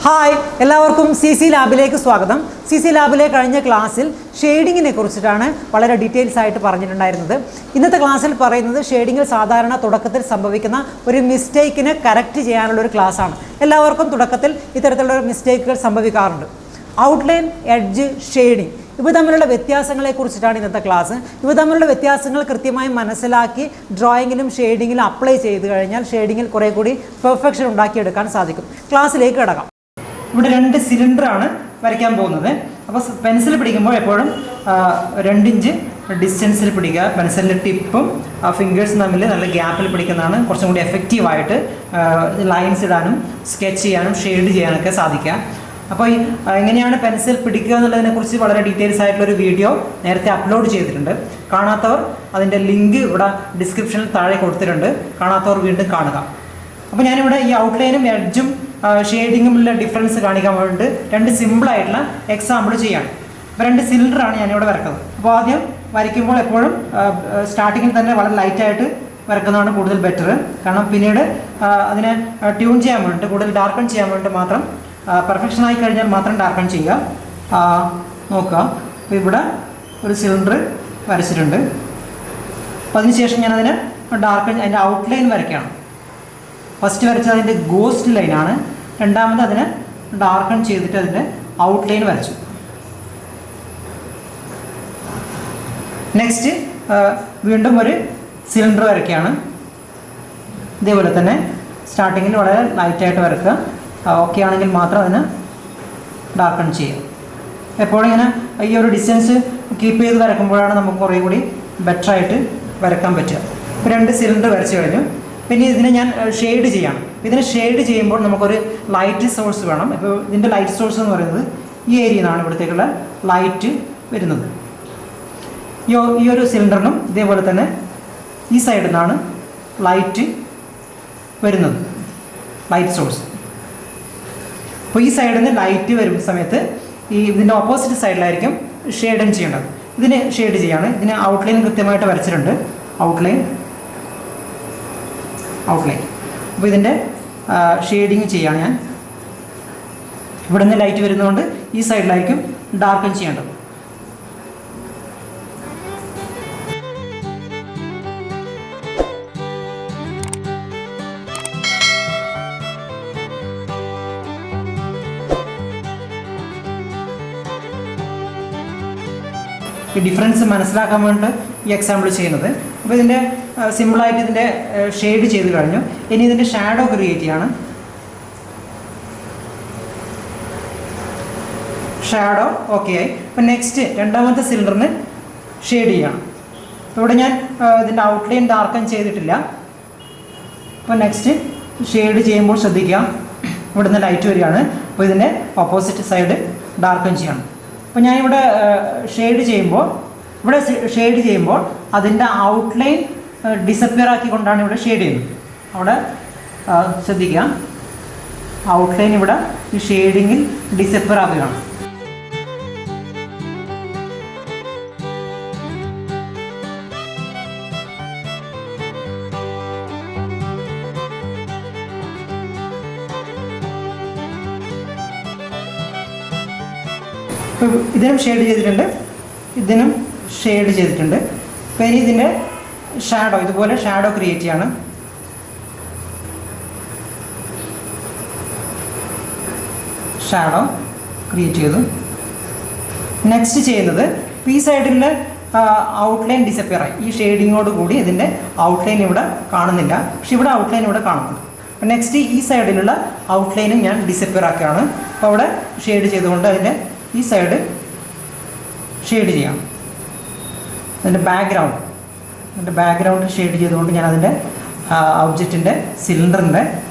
Hi എല്ലാവർക്കും CC ലാബിലേക്ക് സ്വാഗതം. CC ലാബിലെ കഴിഞ്ഞ ക്ലാസ്സിൽ ഷെയ്ഡിങ്ങിനെ കുറിച്ചിട്ടാണ് വളരെ ഡീറ്റെയിൽസ് ആയിട്ട് പറഞ്ഞിട്ടുണ്ടായിരുന്നത്. ഇന്നത്തെ ക്ലാസ്സിൽ പറയുന്നത് ഷെയ്ഡിങ്ങിൽ സാധാരണ തുടക്കത്തിൽ സംഭവിക്കുന്ന ഒരു മിസ്റ്റേക്കിനെ കറക്റ്റ് ചെയ്യാനുള്ള ഒരു ക്ലാസ്സാണ്. എല്ലാവർക്കും തുടക്കത്തിൽ ഇത്തരത്തിലുള്ള മിസ്റ്റേക്കുകൾ സംഭവിക്കാറുണ്ട്. ഔട്ട്ലൈൻ, എഡ്ജ്, ഷെയ്ഡിങ് ഇവ തമ്മിലുള്ള വ്യത്യാസങ്ങളെ കുറിച്ചിട്ടാണ് ഇന്നത്തെ ക്ലാസ്. ഇവ തമ്മിലുള്ള വ്യത്യാസങ്ങൾ കൃത്യമായി മനസ്സിലാക്കി ഡ്രോയിങ്ങിലും ഷെയ്ഡിങ്ങിലും അപ്ലൈ ചെയ്ത് കഴിഞ്ഞാൽ ഷെയ്ഡിങ്ങിൽ കുറേ കൂടി പെർഫെക്ഷൻ ഉണ്ടാക്കിയെടുക്കാൻ സാധിക്കും. ക്ലാസ്സിലേക്ക് കിടക്കാം. ഇവിടെ 2 സിലിണ്ടറാണ് വരയ്ക്കാൻ പോകുന്നത്. അപ്പോൾ പെൻസിൽ പിടിക്കുമ്പോൾ എപ്പോഴും 2 ഇഞ്ച് ഡിസ്റ്റൻസിൽ പിടിക്കുക. പെൻസിലിൻ്റെ ടിപ്പും ഫിംഗേഴ്സും തമ്മിൽ നല്ല ഗ്യാപ്പിൽ പിടിക്കുന്നതാണ് കുറച്ചും കൂടി എഫക്റ്റീവായിട്ട് ലൈൻസ് ഇടാനും സ്കെച്ച് ചെയ്യാനും ഷെയ്ഡ് ചെയ്യാനൊക്കെ സാധിക്കുക. അപ്പോൾ എങ്ങനെയാണ് പെൻസിൽ പിടിക്കുക എന്നുള്ളതിനെക്കുറിച്ച് വളരെ ഡീറ്റെയിൽസ് ആയിട്ടുള്ളൊരു വീഡിയോ നേരത്തെ അപ്ലോഡ് ചെയ്തിട്ടുണ്ട്. കാണാത്തവർ അതിൻ്റെ ലിങ്ക് ഇവിടെ ഡിസ്ക്രിപ്ഷനിൽ താഴെ കൊടുത്തിട്ടുണ്ട്. കാണാത്തവർ വീണ്ടും കാണുക. അപ്പോൾ ഞാനിവിടെ ഈ ഔട്ട്ലൈനും എഡ്ജും ഷെയ്ഡിങ്ങുമുള്ള ഡിഫറൻസ് കാണിക്കാൻ വേണ്ടിയിട്ട് 2 സിമ്പിളായിട്ടുള്ള എക്സാമ്പിൾ ചെയ്യാണ്. അപ്പോൾ 2 സിലിണ്ടറാണ് ഞാനിവിടെ വരക്കുന്നത്. അപ്പോൾ ആദ്യം വരയ്ക്കുമ്പോൾ എപ്പോഴും സ്റ്റാർട്ടിങ്ങിൽ തന്നെ വളരെ ലൈറ്റായിട്ട് വരക്കുന്നതാണ് കൂടുതൽ ബെറ്റർ. കാരണം പിന്നീട് അതിനെ ട്യൂൺ ചെയ്യാൻ വേണ്ടിയിട്ട് കൂടുതൽ ഡാർക്കൺ ചെയ്യാൻ വേണ്ടിയിട്ട് മാത്രം പെർഫെക്ഷൻ ആയി കഴിഞ്ഞാൽ മാത്രം ഡാർക്കൺ ചെയ്യുക. നോക്കുക, അപ്പോൾ ഇവിടെ ഒരു സിലിണ്ടർ വരച്ചിട്ടുണ്ട്. അപ്പോൾ അതിനുശേഷം ഞാനതിനെ ഡാർക്കൺ അതിൻ്റെ ഔട്ട്ലൈൻ വരയ്ക്കുകയാണ്. ഫസ്റ്റ് വരച്ചത് അതിൻ്റെ ഗോസ്റ്റ് ലൈനാണ്. രണ്ടാമത് അതിനെ ഡാർക്കൺ ചെയ്തിട്ട് അതിൻ്റെ ഔട്ട്ലൈൻ വരച്ചു. നെക്സ്റ്റ് വീണ്ടും ഒരു സിലിണ്ടർ വരയ്ക്കുകയാണ്. ഇതേപോലെ തന്നെ സ്റ്റാർട്ടിങ്ങിൽ വളരെ ലൈറ്റായിട്ട് വരയ്ക്കുക. ഓക്കെ ആണെങ്കിൽ മാത്രം അതിന് ഡാർക്കൺ ചെയ്യുക. എപ്പോഴും ഇങ്ങനെ ഈ ഒരു ഡിസ്റ്റൻസ് കീപ്പ് ചെയ്ത് വരയ്ക്കുമ്പോഴാണ് നമുക്ക് കുറേ കൂടി ബെറ്ററായിട്ട് വരയ്ക്കാൻ പറ്റുക. ഇപ്പോൾ 2 സിലിണ്ടർ വരച്ച് കഴിഞ്ഞു. പിന്നെ ഇതിനെ ഞാൻ ഷെയ്ഡ് ചെയ്യണം. ഇതിനെ ഷെയ്ഡ് ചെയ്യുമ്പോൾ നമുക്കൊരു ലൈറ്റ് സോഴ്സ് വേണം. ഇപ്പോൾ ഇതിൻ്റെ ലൈറ്റ് സോഴ്സ് എന്ന് പറയുന്നത് ഈ ഏരിയയിൽ നിന്നാണ് ഇവിടത്തേക്കുള്ള ലൈറ്റ് വരുന്നത്. ഈ ഒരു സിലിണ്ടറിനും ഇതേപോലെ തന്നെ ഈ സൈഡിൽ നിന്നാണ് ലൈറ്റ് വരുന്നത്, ലൈറ്റ് സോഴ്സ്. അപ്പോൾ ഈ സൈഡിൽ നിന്ന് ലൈറ്റ് വരുന്ന സമയത്ത് ഇതിൻ്റെ ഓപ്പോസിറ്റ് സൈഡിലായിരിക്കും ഷെയ്ഡൻ ചെയ്യേണ്ടത്. ഇതിന് ഷെയ്ഡ് ചെയ്യാണ്. ഇതിന് ഔട്ട്ലൈൻ കൃത്യമായിട്ട് വരച്ചിട്ടുണ്ട്. ഔട്ട്ലൈൻ. അപ്പോൾ ഇതിൻ്റെ ഷെയ്ഡിങ് ചെയ്യാണ് ഞാൻ. ഇവിടെ നിന്ന് ലൈറ്റ് വരുന്നതുകൊണ്ട് ഈ സൈഡിലായിരിക്കും ഡാർക്കൻ ചെയ്യേണ്ടത്. ഈ ഡിഫറൻസ് മനസ്സിലാക്കാൻ വേണ്ടി ഈ എക്സാമ്പിൾ ചെയ്യുന്നത്. അപ്പോൾ ഇതിൻ്റെ സിമ്പിളായിട്ട് ഇതിൻ്റെ ഷെയ്ഡ് ചെയ്ത് കഴിഞ്ഞു. ഇനി ഇതിൻ്റെ ഷാഡോ ക്രിയേറ്റ് ചെയ്യാണ്. ഷാഡോ ഓക്കെ ആയി. അപ്പോൾ നെക്സ്റ്റ് രണ്ടാമത്തെ സിലിണ്ടറിന് ഷെയ്ഡ് ചെയ്യണം. ഇവിടെ ഞാൻ ഇതിൻ്റെ ഔട്ട്ലൈൻ ഡാർക്കൻ ചെയ്തിട്ടില്ല. അപ്പോൾ നെക്സ്റ്റ് ഷെയ്ഡ് ചെയ്യുമ്പോൾ ശ്രദ്ധിക്കുക, ഇവിടെ നിന്ന് ലൈറ്റ് വരികയാണ്. അപ്പോൾ ഇതിൻ്റെ ഓപ്പോസിറ്റ് സൈഡ് ഡാർക്കൻ ചെയ്യണം. അപ്പോൾ ഞാനിവിടെ ഷെയ്ഡ് ചെയ്യുമ്പോൾ അതിൻ്റെ ഔട്ട്ലൈൻ ഡിസപ്പിയർ ആക്കിക്കൊണ്ടാണ് ഇവിടെ ഷെയ്ഡ് ചെയ്യുന്നത്. അവിടെ ശ്രദ്ധിക്കുക, ഔട്ട്ലൈൻ ഇവിടെ ഈ ഷെയ്ഡിങ്ങിൽ ഡിസപ്പിയർ ആക്കുകയാണ്. ഇതിനും ഷെയ്ഡ് ചെയ്തിട്ടുണ്ട്, ഇതിനും ഷെയ്ഡ് ചെയ്തിട്ടുണ്ട്. അപ്പോൾ ഇനി ഇതിൻ്റെ ഷാഡോ ഇതുപോലെ ഷാഡോ ക്രിയേറ്റ് ചെയ്യാണ്. ഷാഡോ ക്രിയേറ്റ് ചെയ്തു. നെക്സ്റ്റ് ചെയ്യുന്നത് ഈ സൈഡിലെ ഔട്ട്ലൈൻ ഡിസപ്പിയർ ആയി. ഈ ഷെയ്ഡിങ്ങോട് കൂടി ഇതിൻ്റെ ഔട്ട്ലൈൻ ഇവിടെ കാണുന്നില്ല, പക്ഷെ ഇവിടെ ഔട്ട്ലൈൻ ഇവിടെ കാണുന്നുണ്ട്. അപ്പോൾ നെക്സ്റ്റ് ഈ സൈഡിലുള്ള ഔട്ട്ലൈനും ഞാൻ ഡിസപ്പിയർ ആക്കുകയാണ്. അപ്പോൾ അവിടെ ഷെയ്ഡ് ചെയ്തുകൊണ്ട് അതിൻ്റെ ഈ സൈഡ് ഷെയ്ഡ് ചെയ്യാം. അതിൻ്റെ ബാക്ക്ഗ്രൗണ്ട് ഷെയ്ഡ് ചെയ്തുകൊണ്ട് ഞാൻ അതിൻ്റെ ഒബ്ജക്റ്റിൻ്റെ സിലിണ്ടറിൻ്റെ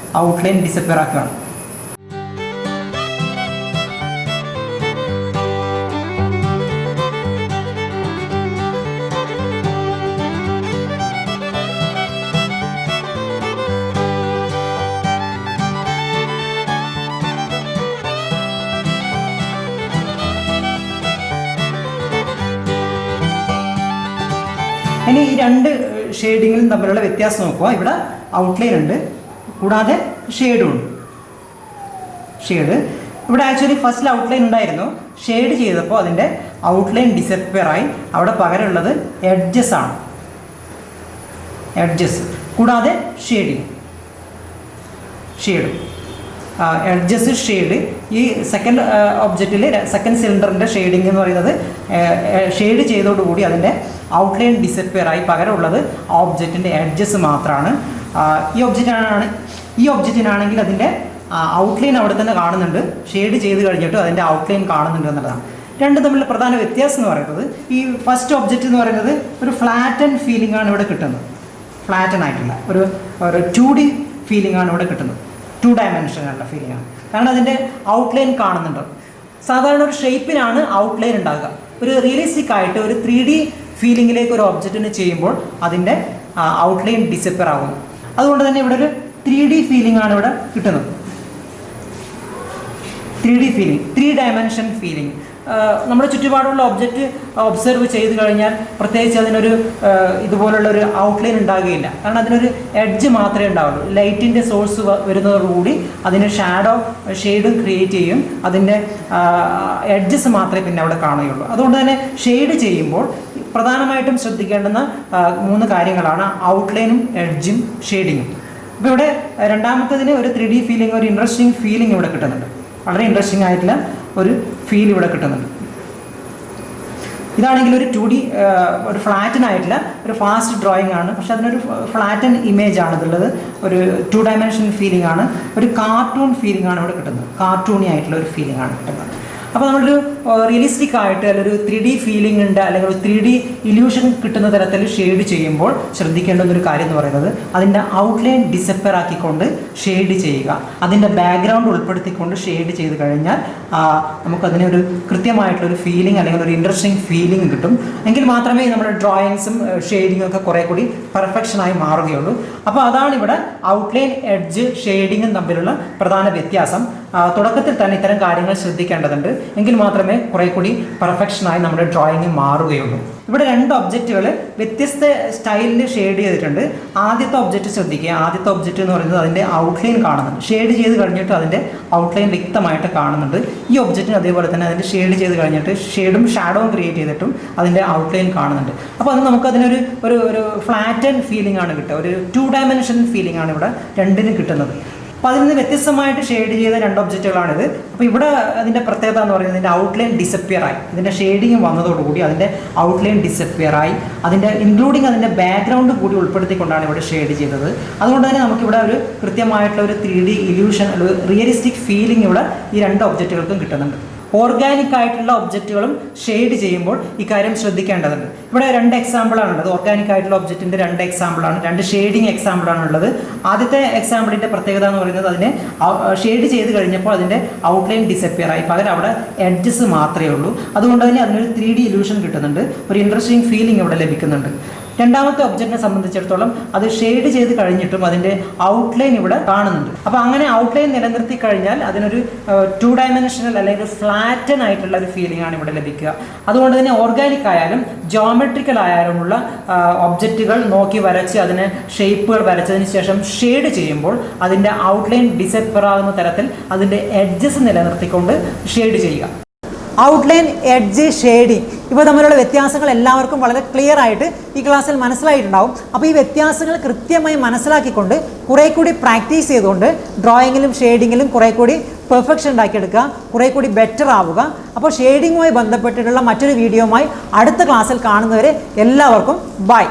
ഔട്ട്ലൈൻ ഡിസപ്പിയർ ആക്കുകയാണ്. ഇനി ഈ 2 ഷെയ്ഡിങ്ങിലും തമ്മിലുള്ള വ്യത്യാസം നോക്കുക. ഇവിടെ ഔട്ട്ലൈൻ ഉണ്ട്, കൂടാതെ ഷെയ്ഡും ഉണ്ട്. ഷെയ്ഡ് ഇവിടെ ആക്ച്വലി ഫസ്റ്റ് ഔട്ട്ലൈൻ ഉണ്ടായിരുന്നു. ഷെയ്ഡ് ചെയ്തപ്പോൾ അതിൻ്റെ ഔട്ട്ലൈൻ ഡിസപ്പിയർ ആയി. അവിടെ പകരമുള്ളത് എഡ്ജസ് ആണ്. എഡ്ജസ് കൂടാതെ ഷെയ്ഡ് എഡ്ജസ് ഷെയ്ഡ്. ഈ സെക്കൻഡ് ഒബ്ജക്റ്റിൽ സെക്കൻഡ് സിലിണ്ടറിൻ്റെ ഷെയ്ഡിങ് എന്ന് പറയുന്നത് ഷെയ്ഡ് ചെയ്തതോടുകൂടി അതിൻ്റെ ഔട്ട്ലൈൻ ഡിസപ്പിയർ ആയി. പകരമുള്ളത് ആ ഒബ്ജക്റ്റിൻ്റെ എഡ്ജസ് മാത്രമാണ്. ഈ ഒബ്ജക്റ്റിനാണെങ്കിൽ അതിൻ്റെ ഔട്ട്ലൈൻ അവിടെ തന്നെ കാണുന്നുണ്ട്. ഷെയ്ഡ് ചെയ്ത് കഴിഞ്ഞിട്ട് അതിൻ്റെ ഔട്ട്ലൈൻ കാണുന്നുണ്ട് എന്നുള്ളതാണ്. രണ്ടും തമ്മിലുള്ള പ്രധാന വ്യത്യാസം എന്ന് പറയുന്നത് ഈ ഫസ്റ്റ് ഒബ്ജക്റ്റ് എന്ന് പറയുന്നത് ഒരു ഫ്ലാറ്റൻ ഫീലിംഗ് ആണ് ഇവിടെ കിട്ടുന്നത്. ഫ്ലാറ്റൻ ആയിട്ടുള്ള ഒരു 2D ഫീലിംഗ് ആണ് ഇവിടെ കിട്ടുന്നത്. 2 ഡയമെൻഷനുള്ള ഫീലിംഗ് ആണ്. കാരണം അതിൻ്റെ ഔട്ട്ലൈൻ കാണുന്നുണ്ട്. സാധാരണ ഒരു ഷേപ്പിനാണ് ഔട്ട്ലൈൻ ഉണ്ടാകുക. ഒരു റിയലിസ്റ്റിക് ആയിട്ട് ഒരു 3D ഫീലിംഗിലേക്ക് ഒരു ഒബ്ജക്റ്റിന് ചെയ്യുമ്പോൾ അതിൻ്റെ ഔട്ട്ലൈൻ ഡിസപ്പിയർ ആകും. അതുകൊണ്ട് തന്നെ ഇവിടെ ഒരു 3D ഫീലിംഗ് ആണ് ഇവിടെ കിട്ടുന്നത്. 3D feeling, 3 dimension feeling. നമ്മുടെ ചുറ്റുപാടുള്ള ഒബ്ജക്റ്റ് ഒബ്സർവ് ചെയ്ത് കഴിഞ്ഞാൽ പ്രത്യേകിച്ച് അതിനൊരു ഇതുപോലുള്ളൊരു ഔട്ട്ലൈൻ ഉണ്ടാകുകയില്ല. കാരണം അതിനൊരു എഡ്ജ് മാത്രമേ ഉണ്ടാവുള്ളൂ. ലൈറ്റിൻ്റെ സോഴ്സ് വരുന്നതോടുകൂടി അതിന് ഷെയ്ഡും ക്രിയേറ്റ് ചെയ്യും. അതിൻ്റെ എഡ്ജസ് മാത്രമേ പിന്നെ അവിടെ കാണുകയുള്ളൂ. അതുകൊണ്ട് തന്നെ ഷെയ്ഡ് ചെയ്യുമ്പോൾ പ്രധാനമായിട്ടും ശ്രദ്ധിക്കേണ്ടുന്ന 3 കാര്യങ്ങളാണ് ഔട്ട്ലൈനും എഡ്ജും ഷെയ്ഡിങ്ങും. അപ്പോൾ ഇവിടെ രണ്ടാമത്തതിന് ഒരു 3D ഫീലിംഗ്, ഒരു ഇൻട്രസ്റ്റിംഗ് ഫീലിംഗ് ഇവിടെ കിട്ടുന്നുണ്ട്. വളരെ ഇൻട്രസ്റ്റിംഗ് ആയിട്ടുള്ള ഒരു ഫീൽ ഇവിടെ കിട്ടുന്നുണ്ട്. ഇതാണെങ്കിൽ ഒരു 2D ഒരു ഫ്ലാറ്റനായിട്ടുള്ള ഒരു ഫാസ്റ്റ് ഡ്രോയിങ് ആണ്. പക്ഷെ അതിനൊരു ഫ്ലാറ്റൻ ഇമേജ് ആണ് ഇതുള്ളത്. ഒരു 2 ഡയമെൻഷൻ ഫീലിംഗ് ആണ്. ഒരു കാർട്ടൂൺ ഫീലിംഗ് ആണ് ഇവിടെ കിട്ടുന്നത്. കാർട്ടൂണി ആയിട്ടുള്ള ഒരു ഫീലിംഗ് ആണ് കിട്ടുന്നത്. അപ്പോൾ നമ്മളൊരു റിയലിസ്റ്റിക് ആയിട്ട് അല്ലെങ്കിൽ ഒരു 3D ഫീലിംഗ് ഉണ്ട്, അല്ലെങ്കിൽ ഒരു 3D ഇല്യൂഷൻ കിട്ടുന്ന തരത്തിൽ ഷെയ്ഡ് ചെയ്യുമ്പോൾ ശ്രദ്ധിക്കേണ്ടുന്ന ഒരു കാര്യം എന്ന് പറയുന്നത് അതിൻ്റെ ഔട്ട്ലൈൻ ഡിസപ്പിയർ ആക്കിക്കൊണ്ട് ഷെയ്ഡ് ചെയ്യുക. അതിൻ്റെ ബാക്ക്ഗ്രൗണ്ട് ഉൾപ്പെടുത്തിക്കൊണ്ട് ഷെയ്ഡ് ചെയ്ത് കഴിഞ്ഞാൽ നമുക്കതിനൊരു കൃത്യമായിട്ടുള്ളൊരു ഫീലിംഗ് അല്ലെങ്കിൽ ഒരു ഇൻട്രസ്റ്റിംഗ് ഫീലിംഗ് കിട്ടും. എങ്കിൽ മാത്രമേ നമ്മുടെ ഡ്രോയിങ്സും ഷെയ്ഡിങ്ങും ഒക്കെ കുറേ കൂടി പെർഫെക്ഷനായി മാറുകയുള്ളൂ. അപ്പോൾ അതാണ് ഇവിടെ ഔട്ട്ലൈൻ, എഡ്ജ്, ഷെയ്ഡിങ്ങും തമ്മിലുള്ള പ്രധാന വ്യത്യാസം. തുടക്കത്തിൽ തന്നെ ഇത്തരം കാര്യങ്ങൾ ശ്രദ്ധിക്കേണ്ടതുണ്ട്. എങ്കിൽ മാത്രമേ കുറേ കൂടി പെർഫെക്ഷനായി നമ്മുടെ ഡ്രോയിങ് മാറുകയുള്ളൂ. ഇവിടെ 2 ഒബ്ജക്റ്റുകൾ വ്യത്യസ്ത സ്റ്റൈലിൽ ഷെയ്ഡ് ചെയ്തിട്ടുണ്ട്. ആദ്യത്തെ ഒബ്ജക്റ്റ് ശ്രദ്ധിക്കുക. ആദ്യത്തെ ഒബ്ജക്റ്റ് എന്ന് പറയുന്നത് അതിൻ്റെ ഔട്ട്ലൈൻ കാണുന്നുണ്ട്. ഷെയ്ഡ് ചെയ്ത് കഴിഞ്ഞിട്ട് അതിൻ്റെ ഔട്ട്ലൈൻ വ്യക്തമായിട്ട് കാണുന്നുണ്ട്. ഈ ഒബ്ജക്റ്റിന് അതേപോലെ തന്നെ അതിൻ്റെ ഷെയ്ഡ് ചെയ്ത് കഴിഞ്ഞിട്ട് ഷെയ്ഡും ഷാഡോവും ക്രിയേറ്റ് ചെയ്തിട്ടും അതിൻ്റെ ഔട്ട്ലൈൻ കാണുന്നുണ്ട്. അപ്പോൾ അത് നമുക്കതിനൊരു ഒരു ഫ്ലാറ്റൻ ഫീലിംഗ് ആണ് കിട്ടുക. ഒരു 2 ഡയമെൻഷൻ ഫീലിംഗ് ആണ് ഇവിടെ രണ്ടിനും കിട്ടുന്നത്. അപ്പോൾ അതിൽ നിന്ന് വ്യത്യസ്തമായിട്ട് ഷെയ്ഡ് ചെയ്ത 2 ഒബ്ജക്റ്റുകളാണിത്. അപ്പോൾ ഇവിടെ അതിൻ്റെ പ്രത്യേകത എന്ന് പറയുന്നത് ഇതിൻ്റെ ഔട്ട്ലൈൻ ഡിസപ്പിയർ ആയി. ഇതിൻ്റെ ഷെയ്ഡിങ് വന്നതോടുകൂടി അതിൻ്റെ ഔട്ട്ലൈൻ ഡിസപ്പിയർ ആയി. അതിൻ്റെ ഇൻക്ലൂഡിങ് അതിൻ്റെ ബാക്ക്ഗ്രൗണ്ട് കൂടി ഉൾപ്പെടുത്തിക്കൊണ്ടാണ് ഇവിടെ ഷെയ്ഡ് ചെയ്തത്. അതുകൊണ്ട് തന്നെ നമുക്കിവിടെ ഒരു കൃത്യമായിട്ടുള്ള ഒരു 3D ഇല്യൂഷൻ, ഒരു റിയലിസ്റ്റിക് ഫീലിംഗ് ഇവിടെ ഈ 2 ഒബ്ജക്റ്റുകൾക്കും കിട്ടുന്നുണ്ട്. ഓർഗാനിക് ആയിട്ടുള്ള ഒബ്ജക്റ്റുകളും ഷെയ്ഡ് ചെയ്യുമ്പോൾ ഇക്കാര്യം ശ്രദ്ധിക്കേണ്ടതുണ്ട്. ഇവിടെ 2 എക്സാമ്പിളാണുള്ളത്. ഓർഗാനിക് ആയിട്ടുള്ള ഒബ്ജക്റ്റിൻ്റെ 2 എക്സാമ്പിളാണ്, 2 ഷെയ്ഡിങ് എക്സാമ്പിളാണുള്ളത്. ആദ്യത്തെ എക്സാമ്പിളിൻ്റെ പ്രത്യേകത എന്ന് പറയുന്നത് അതിനെ ഷെയ്ഡ് ചെയ്ത് കഴിഞ്ഞപ്പോൾ അതിൻ്റെ ഔട്ട്ലൈൻ ഡിസപ്പിയർ ആയി. പകരം അവിടെ എഡ്ജസ് മാത്രമേ ഉള്ളൂ. അതുകൊണ്ട് തന്നെ അതിനൊരു 3D ഇല്യൂഷൻ കിട്ടുന്നുണ്ട്. ഒരു ഇൻട്രസ്റ്റിംഗ് ഫീലിംഗ് ഇവിടെ ലഭിക്കുന്നുണ്ട്. രണ്ടാമത്തെ ഒബ്ജക്റ്റിനെ സംബന്ധിച്ചിടത്തോളം അത് ഷെയ്ഡ് ചെയ്ത് കഴിഞ്ഞിട്ടും അതിൻ്റെ ഔട്ട്ലൈൻ ഇവിടെ കാണുന്നുണ്ട്. അപ്പോൾ അങ്ങനെ ഔട്ട്ലൈൻ നിലനിർത്തി കഴിഞ്ഞാൽ അതിനൊരു 2 ഡയമെൻഷനൽ അല്ലെങ്കിൽ ഒരു ഫ്ലാറ്റൻ ആയിട്ടുള്ള ഒരു ഫീലിംഗ് ആണ് ഇവിടെ ലഭിക്കുക. അതുകൊണ്ട് തന്നെ ഓർഗാനിക് ആയാലും ജോമെട്രിക്കൽ ആയാലുമുള്ള ഒബ്ജക്റ്റുകൾ നോക്കി വരച്ച് അതിന് ഷേപ്പുകൾ വരച്ചതിന് ശേഷം ഷെയ്ഡ് ചെയ്യുമ്പോൾ അതിൻ്റെ ഔട്ട്ലൈൻ ഡിസപ്പിയർ ആകുന്ന തരത്തിൽ അതിൻ്റെ എഡ്ജസ് നിലനിർത്തിക്കൊണ്ട് ഷെയ്ഡ് ചെയ്യുക. ഔട്ട്ലൈൻ, എഡ്ജ്, ഷെയ്ഡിങ് ഇവ തമ്മിലുള്ള വ്യത്യാസങ്ങൾ എല്ലാവർക്കും വളരെ ക്ലിയർ ആയിട്ട് ഈ ക്ലാസ്സിൽ മനസ്സിലായിട്ടുണ്ടാവും. അപ്പോൾ ഈ വ്യത്യാസങ്ങൾ കൃത്യമായി മനസ്സിലാക്കിക്കൊണ്ട് കുറേ കൂടി പ്രാക്ടീസ് ചെയ്തുകൊണ്ട് ഡ്രോയിങ്ങിലും ഷെയ്ഡിങ്ങിലും കുറേ കൂടി പെർഫെക്ഷൻ ഉണ്ടാക്കിയെടുക്കുക, കുറേ കൂടി ബെറ്റർ ആവുക. അപ്പോൾ ഷെയ്ഡിങ്ങുമായി ബന്ധപ്പെട്ടിട്ടുള്ള മറ്റൊരു വീഡിയോയുമായി അടുത്ത ക്ലാസ്സിൽ കാണുന്നവരെ എല്ലാവർക്കും ബൈ.